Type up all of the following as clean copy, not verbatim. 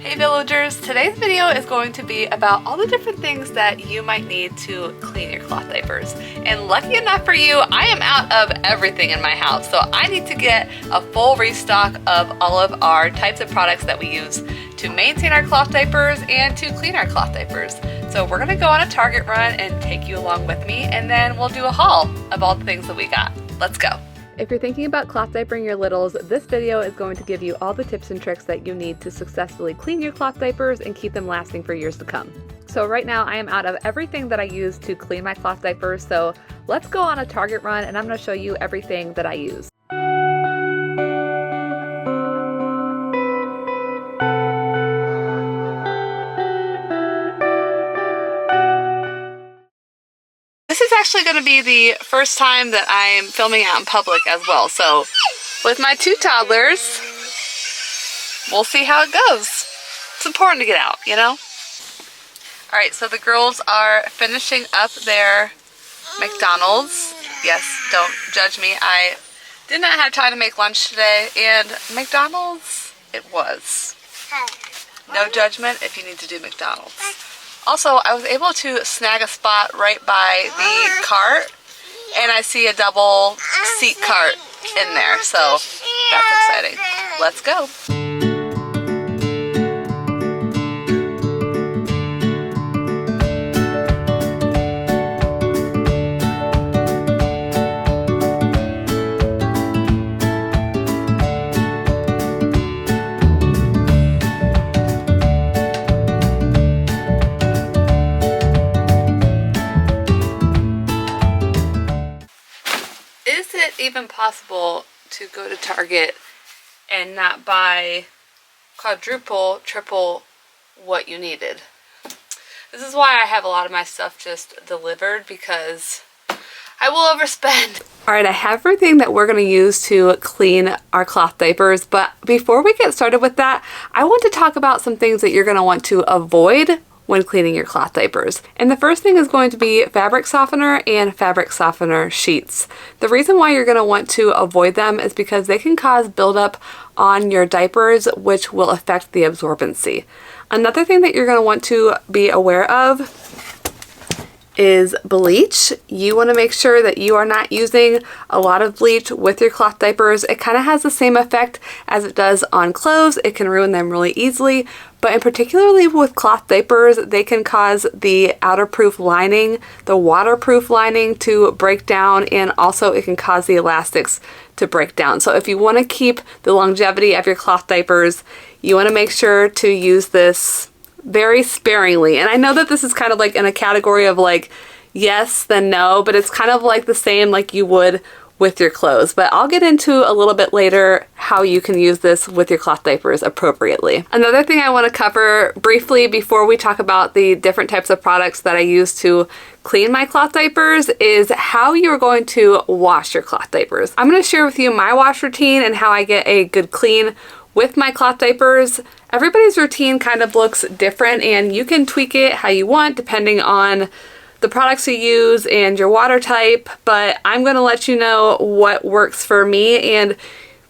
Hey villagers, today's video is going to be about all the different things that you might need to clean your cloth diapers. And lucky enough for you, I am out of everything in my house, so I need to get a full restock of all of our types of products that we use to maintain our cloth diapers and to clean our cloth diapers. So we're gonna go on a Target run and take you along with me, and then we'll do a haul of all the things that we got. Let's go. If you're thinking about cloth diapering your littles, this video is going to give you all the tips and tricks that you need to successfully clean your cloth diapers and keep them lasting for years to come. So right now I am out of everything that I use to clean my cloth diapers, so let's go on a Target run and I'm going to show you everything that I use. This is actually going to be the first time that I'm filming out in public as well. So with my two toddlers, we'll see how it goes. It's important to get out, you know? Alright, so the girls are finishing up their McDonald's. Yes, don't judge me. I did not have time to make lunch today, and McDonald's it was. No judgment if you need to do McDonald's. Also, I was able to snag a spot right by the cart, and I see a double seat cart in there, so that's exciting. Let's go. Is it even possible to go to Target and not buy quadruple, triple what you needed? This is why I have a lot of my stuff just delivered, because I will overspend. Alright, I have everything that we're going to use to clean our cloth diapers, but before we get started with that, I want to talk about some things that you're going to want to avoid when cleaning your cloth diapers. And the first thing is going to be fabric softener and fabric softener sheets. The reason why you're going to want to avoid them is because they can cause buildup on your diapers, which will affect the absorbency. Another thing that you're going to want to be aware of is bleach. You want to make sure that you are not using a lot of bleach with your cloth diapers. It kind of has the same effect as it does on clothes. It can ruin them really easily, but in particularly with cloth diapers, they can cause the outerproof lining, the waterproof lining to break down, and also it can cause the elastics to break down. So if you want to keep the longevity of your cloth diapers, you want to make sure to use this very sparingly. And I know that this is kind of like in a category of like yes then no, but it's kind of like the same like you would with your clothes. But I'll get into a little bit later how you can use this with your cloth diapers appropriately. Another thing I want to cover briefly before we talk about the different types of products that I use to clean my cloth diapers is how you're going to wash your cloth diapers. I'm going to share with you my wash routine and how I get a good clean with my cloth diapers. Everybody's routine kind of looks different, and you can tweak it how you want depending on the products you use and your water type, but I'm going to let you know what works for me and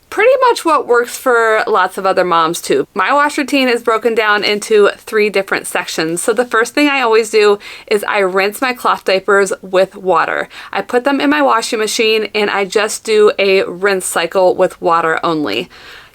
pretty much what works for lots of other moms too. My wash routine is broken down into 3 different sections. So the first thing I always do is I rinse my cloth diapers with water. I put them in my washing machine and I just do a rinse cycle with water only.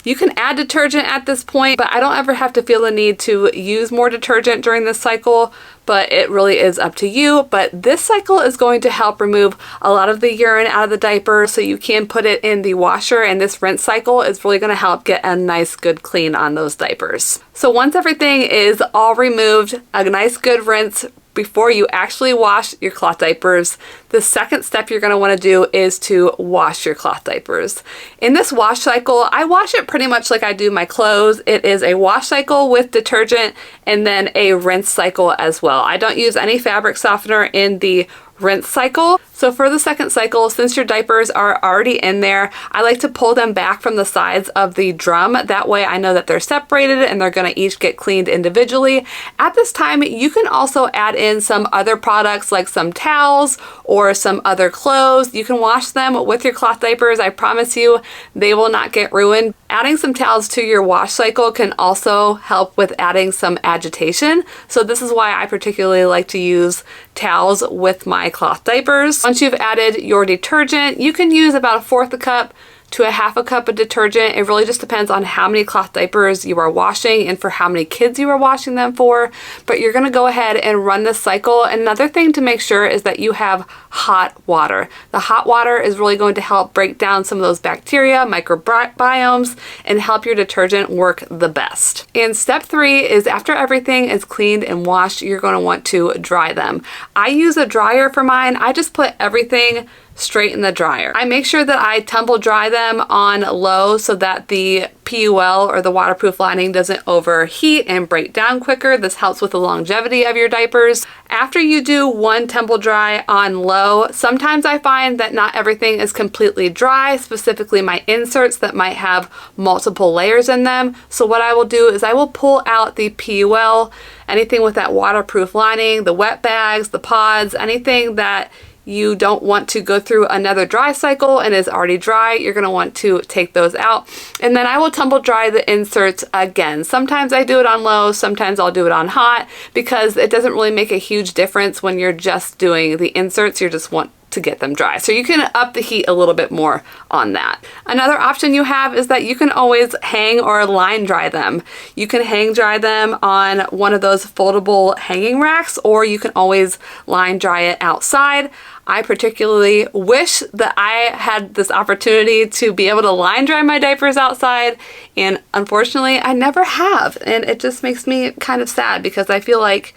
You can add detergent at this point, but I don't ever have to feel the need to use more detergent during this cycle, but it really is up to you. But this cycle is going to help remove a lot of the urine out of the diaper, so you can put it in the washer, and this rinse cycle is really going to help get a nice good clean on those diapers. So once everything is all removed, a nice good rinse before you actually wash your cloth diapers, the second step you're going to want to do is to wash your cloth diapers. In this wash cycle, I wash it pretty much like I do my clothes. It is a wash cycle with detergent and then a rinse cycle as well. I don't use any fabric softener in the rinse cycle. So for the second cycle, since your diapers are already in there, I like to pull them back from the sides of the drum. That way I know that they're separated and they're gonna each get cleaned individually. At this time, you can also add in some other products like some towels or some other clothes. You can wash them with your cloth diapers. I promise you, they will not get ruined. Adding some towels to your wash cycle can also help with adding some agitation. So this is why I particularly like to use towels with my cloth diapers. Once you've added your detergent, you can use about 1/4 a cup to a 1/2 cup of detergent. It really just depends on how many cloth diapers you are washing and for how many kids you are washing them for. But you're gonna go ahead and run this cycle. Another thing to make sure is that you have hot water. The hot water is really going to help break down some of those bacteria, microbiomes, and help your detergent work the best. And step 3 is after everything is cleaned and washed, you're gonna want to dry them. I use a dryer for mine. I just put everything straight in the dryer. I make sure that I tumble dry them on low so that the PUL or the waterproof lining doesn't overheat and break down quicker. This helps with the longevity of your diapers. After you do one tumble dry on low, sometimes I find that not everything is completely dry, specifically my inserts that might have multiple layers in them. So what I will do is I will pull out the PUL, anything with that waterproof lining, the wet bags, the pods, anything that you don't want to go through another dry cycle and is already dry, you're gonna want to take those out. And then I will tumble dry the inserts again. Sometimes I do it on low, sometimes I'll do it on hot, because it doesn't really make a huge difference when you're just doing the inserts, you just want to get them dry. So you can up the heat a little bit more on that. Another option you have is that you can always hang or line dry them. You can hang dry them on one of those foldable hanging racks, or you can always line dry it outside. I particularly wish that I had this opportunity to be able to line dry my diapers outside, and unfortunately I never have, and it just makes me kind of sad because I feel like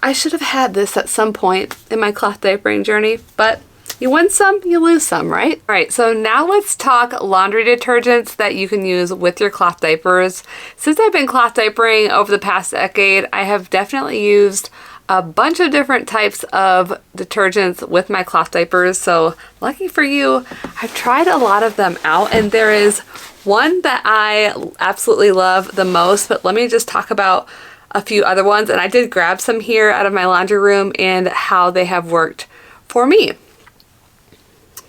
I should have had this at some point in my cloth diapering journey, but you win some, you lose some, right? All right, so now let's talk laundry detergents that you can use with your cloth diapers. Since I've been cloth diapering over the past decade, I have definitely used a bunch of different types of detergents with my cloth diapers. So lucky for you, I've tried a lot of them out, and there is one that I absolutely love the most, but let me just talk about a few other ones. And I did grab some here out of my laundry room and how they have worked for me.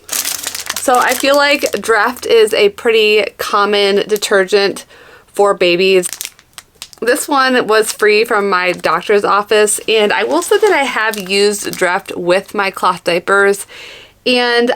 So I feel like Dreft is a pretty common detergent for babies. This one was free from my doctor's office, and I will say that I have used Dreft with my cloth diapers, and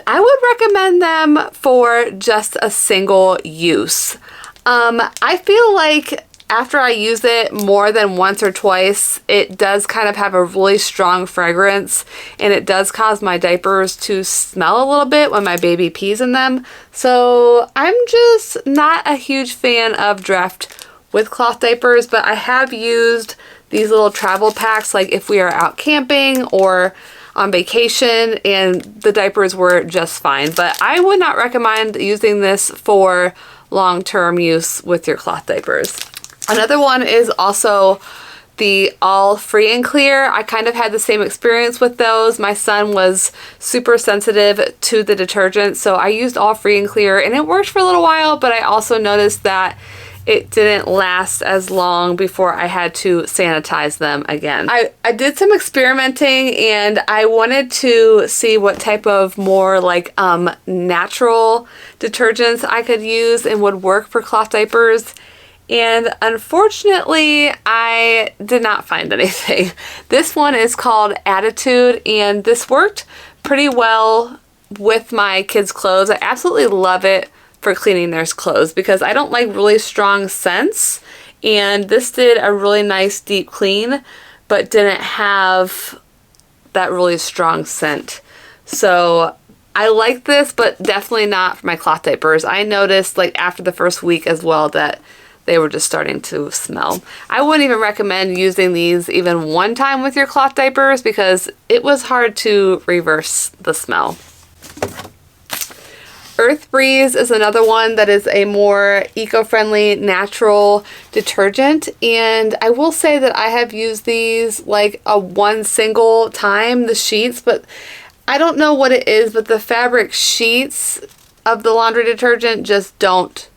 I would recommend them for just a single use. I feel like after I use it more than once or twice, it does kind of have a really strong fragrance, and it does cause my diapers to smell a little bit when my baby pees in them. So I'm just not a huge fan of Dreft with cloth diapers, but I have used these little travel packs, like if we are out camping or on vacation, and the diapers were just fine. But I would not recommend using this for long-term use with your cloth diapers. Another one is also the all free and clear. I kind of had the same experience with those. My son was super sensitive to the detergent, so I used all free and clear, and it worked for a little while, but I also noticed that it didn't last as long before I had to sanitize them again. I did some experimenting, and I wanted to see what type of more like natural detergents I could use and would work for cloth diapers. And unfortunately, I did not find anything. This one is called Attitude, and this worked pretty well with my kids' clothes. I absolutely love it for cleaning their clothes because I don't like really strong scents, and this did a really nice deep clean but didn't have that really strong scent. So I like this, but definitely not for my cloth diapers. I noticed like after the first week as well that they were just starting to smell. I wouldn't even recommend using these even one time with your cloth diapers because it was hard to reverse the smell. Earth Breeze is another one that is a more eco-friendly, natural detergent, and I will say that I have used these like one single time, the sheets, but I don't know what it is, but the fabric sheets of the laundry detergent just don't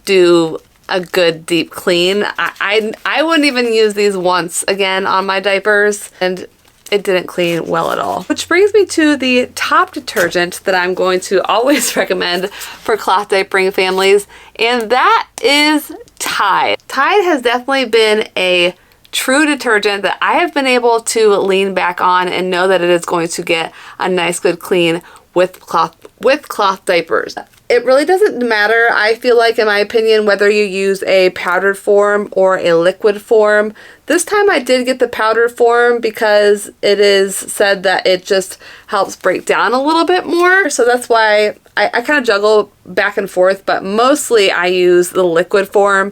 do a good deep clean. I wouldn't even use these once again on my diapers, and it didn't clean well at all. Which brings me to the top detergent that I'm going to always recommend for cloth diapering families, and that is Tide. Tide has definitely been a true detergent that I have been able to lean back on and know that it is going to get a nice good clean with cloth diapers. It really doesn't matter, I feel like, in my opinion, whether you use a powdered form or a liquid form. This time I did get the powdered form because it is said that it just helps break down a little bit more. So that's why I kind of juggle back and forth, but mostly I use the liquid form,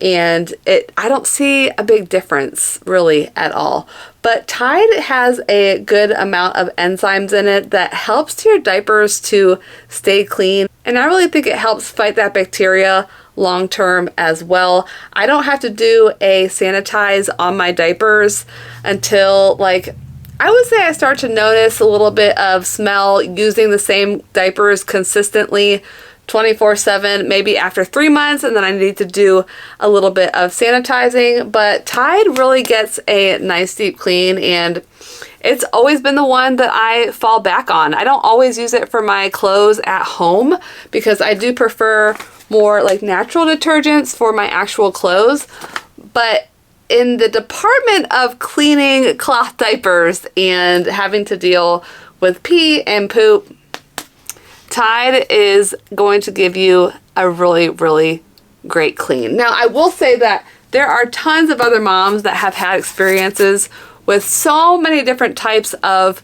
and I don't see a big difference really at all. But Tide has a good amount of enzymes in it that helps your diapers to stay clean, and I really think it helps fight that bacteria long term as well. I don't have to do a sanitize on my diapers until, like, I would say I start to notice a little bit of smell using the same diapers consistently 24/7, maybe after 3 months, and then I need to do a little bit of sanitizing. But Tide really gets a nice deep clean, and it's always been the one that I fall back on. I don't always use it for my clothes at home because I do prefer more like natural detergents for my actual clothes. But in the department of cleaning cloth diapers and having to deal with pee and poop, Tide is going to give you a really, really great clean. Now, I will say that there are tons of other moms that have had experiences with so many different types of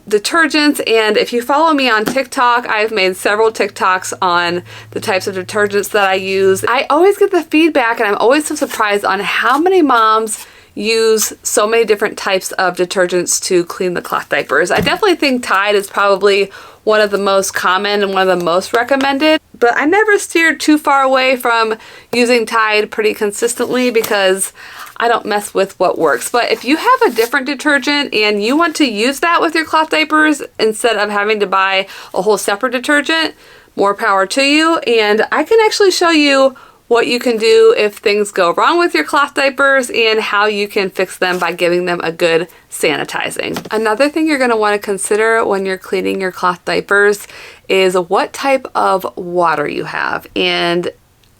detergents, and if you follow me on TikTok, I've made several TikToks on the types of detergents that I use. I always get the feedback, and I'm always so surprised on how many moms use so many different types of detergents to clean the cloth diapers. I definitely think Tide is probably one of the most common and one of the most recommended, but I never steered too far away from using Tide pretty consistently because I don't mess with what works. But if you have a different detergent and you want to use that with your cloth diapers instead of having to buy a whole separate detergent, more power to you. And I can actually show you what you can do if things go wrong with your cloth diapers and how you can fix them by giving them a good sanitizing. Another thing you're going to want to consider when you're cleaning your cloth diapers is what type of water you have. And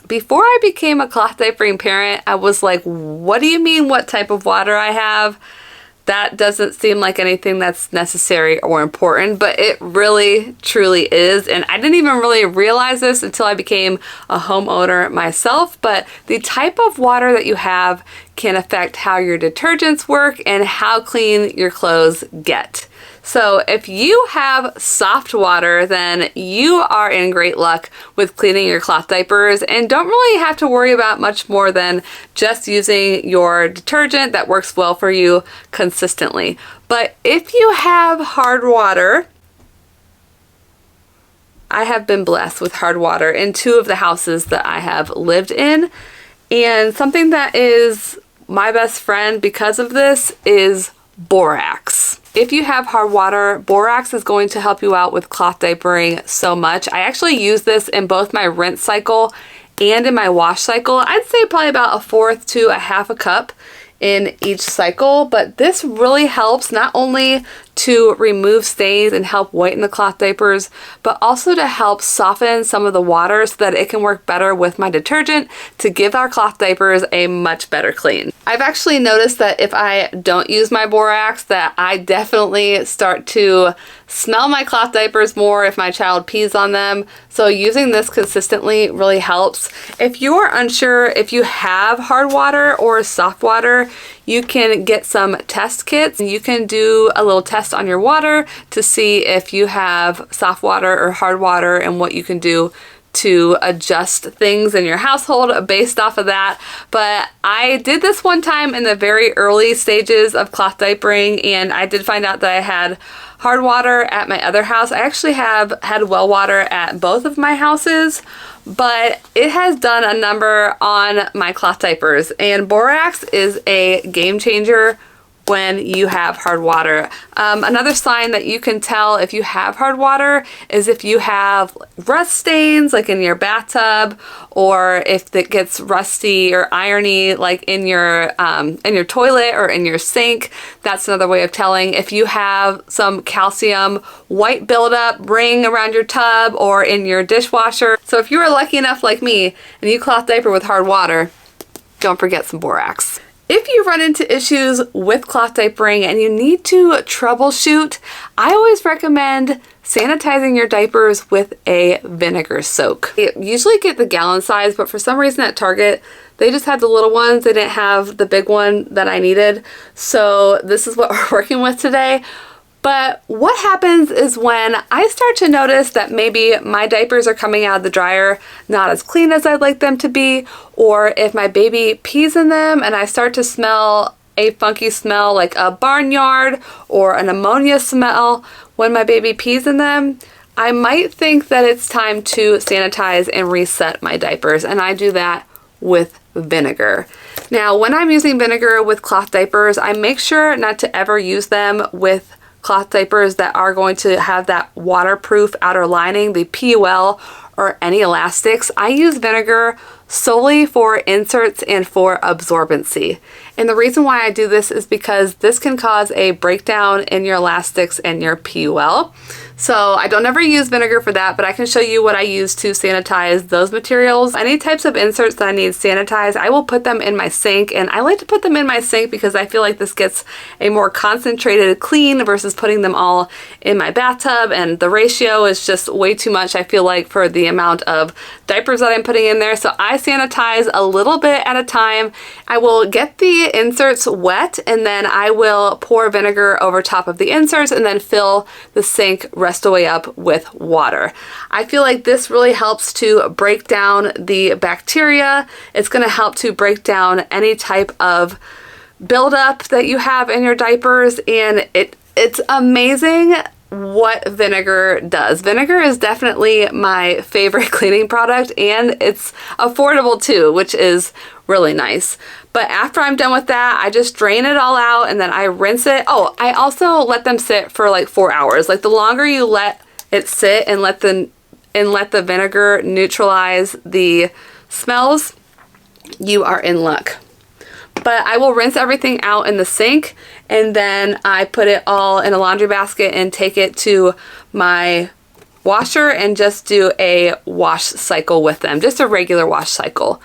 before I became a cloth diapering parent, I was like, what do you mean what type of water I have? That doesn't seem like anything that's necessary or important, but it really, truly is. And I didn't even really realize this until I became a homeowner myself, but the type of water that you have can affect how your detergents work and how clean your clothes get. So if you have soft water, then you are in great luck with cleaning your cloth diapers and don't really have to worry about much more than just using your detergent that works well for you consistently. But if you have hard water, I have been blessed with hard water in 2 of the houses that I have lived in, and something that is my best friend because of this is borax. If you have hard water, borax is going to help you out with cloth diapering so much. I actually use this in both my rinse cycle and in my wash cycle. I'd say probably about 1/4 to 1/2 cup in each cycle, but this really helps not only to remove stains and help whiten the cloth diapers, but also to help soften some of the water so that it can work better with my detergent to give our cloth diapers a much better clean. I've actually noticed that if I don't use my borax, that I definitely start to smell my cloth diapers more if my child pees on them. So using this consistently really helps. If you're unsure if you have hard water or soft water, you can get some test kits. You can do a little test on your water to see if you have soft water or hard water and what you can do to adjust things in your household based off of that. But I did this one time in the very early stages of cloth diapering, and I did find out that I had hard water at my other house. I actually have had well water at both of my houses, but it has done a number on my cloth diapers, and borax is a game changer when you have hard water. Another sign that you can tell if you have hard water is if you have rust stains like in your bathtub, or if it gets rusty or irony like in your toilet or in your sink. That's another way of telling. If you have some calcium white buildup ring around your tub or in your dishwasher. So if you are lucky enough like me and you cloth diaper with hard water, don't forget some borax. If you run into issues with cloth diapering and you need to troubleshoot, I always recommend sanitizing your diapers with a vinegar soak. You usually get the gallon size, but for some reason at Target, they just had the little ones. They didn't have the big one that I needed. So this is what we're working with today. But what happens is when I start to notice that maybe my diapers are coming out of the dryer not as clean as I'd like them to be, or if my baby pees in them and I start to smell a funky smell like a barnyard or an ammonia smell when my baby pees in them, I might think that it's time to sanitize and reset my diapers, and I do that with vinegar. Now, when I'm using vinegar with cloth diapers, I make sure not to ever use them with cloth diapers that are going to have that waterproof outer lining, the PUL or any elastics. I use vinegar solely for inserts and for absorbency. And the reason why I do this is because this can cause a breakdown in your elastics and your PUL. So I don't ever use vinegar for that, but I can show you what I use to sanitize those materials. Any types of inserts that I need sanitized, I will put them in my sink, and I like to put them in my sink because I feel like this gets a more concentrated clean versus putting them all in my bathtub, and the ratio is just way too much, I feel like, for the amount of diapers that I'm putting in there. So I sanitize a little bit at a time. I will get the inserts wet, and then I will pour vinegar over top of the inserts and then fill the sink rest of the way up with water. I feel like this really helps to break down the bacteria. It's going to help to break down any type of buildup that you have in your diapers, and it's amazing what vinegar does. Vinegar is definitely my favorite cleaning product, and it's affordable too, which is really nice. But after I'm done with that, I just drain it all out and then I rinse it. Oh, I also let them sit for like 4 hours. Like, the longer you let it sit and let the vinegar neutralize the smells, you are in luck. But I will rinse everything out in the sink, and then I put it all in a laundry basket and take it to my washer and just do a wash cycle with them, just a regular wash cycle.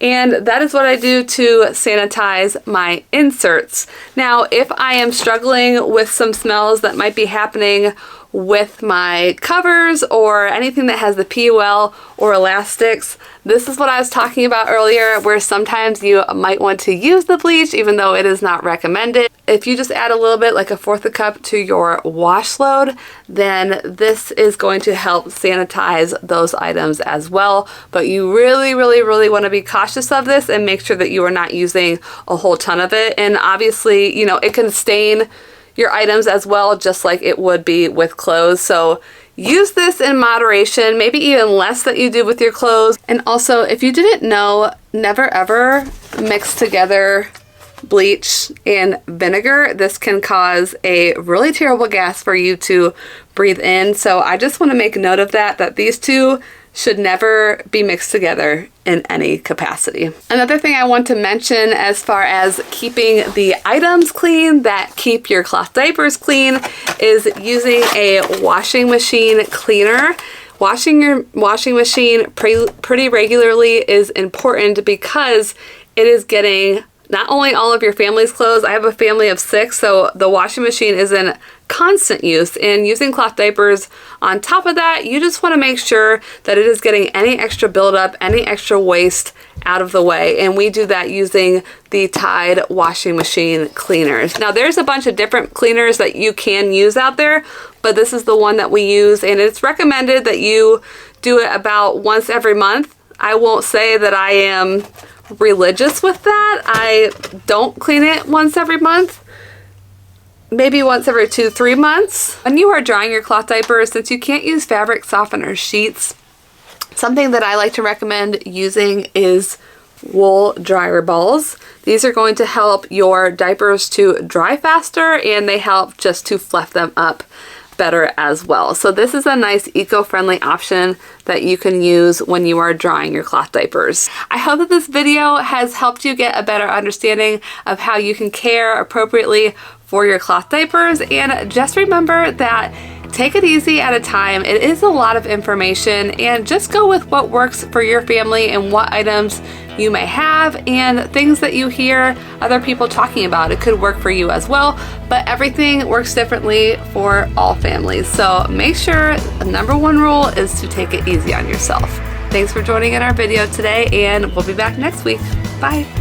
And that is what I do to sanitize my inserts. Now, if I am struggling with some smells that might be happening with my covers or anything that has the PUL or elastics, this is what I was talking about earlier, where sometimes you might want to use the bleach even though it is not recommended. If you just add a little bit, like 1/4 cup to your wash load, then this is going to help sanitize those items as well. But you really want to be cautious of this and make sure that you are not using a whole ton of it. And obviously, you know, it can stain your items as well, just like it would be with clothes. So use this in moderation, maybe even less than you do with your clothes. And also, if you didn't know, never ever mix together bleach and vinegar. This can cause a really terrible gas for you to breathe in. So I just want to make note of that these two should never be mixed together in any capacity. Another thing I want to mention as far as keeping the items clean that keep your cloth diapers clean is using a washing machine cleaner. Washing your washing machine pretty regularly is important because it is getting not only all of your family's clothes. I have a family of 6, so the washing machine is in constant use, and using cloth diapers on top of that, you just want to make sure that it is getting any extra buildup, any extra waste out of the way, and we do that using the Tide washing machine cleaners. Now, there's a bunch of different cleaners that you can use out there, but this is the one that we use, and it's recommended that you do it about once every month. I won't say that I am religious with that. I don't clean it once every month, maybe once every 2-3 months. When you are drying your cloth diapers, since you can't use fabric softener sheets, something that I like to recommend using is wool dryer balls. These are going to help your diapers to dry faster, and they help just to fluff them up better as well. So this is a nice eco-friendly option that you can use when you are drying your cloth diapers. I hope that this video has helped you get a better understanding of how you can care appropriately for your cloth diapers, and just remember that take it easy at a time. It is a lot of information, and just go with what works for your family and what items you may have and things that you hear other people talking about. It could work for you as well, but everything works differently for all families. So make sure the #1 rule is to take it easy on yourself. Thanks for joining in our video today, and we'll be back next week. Bye.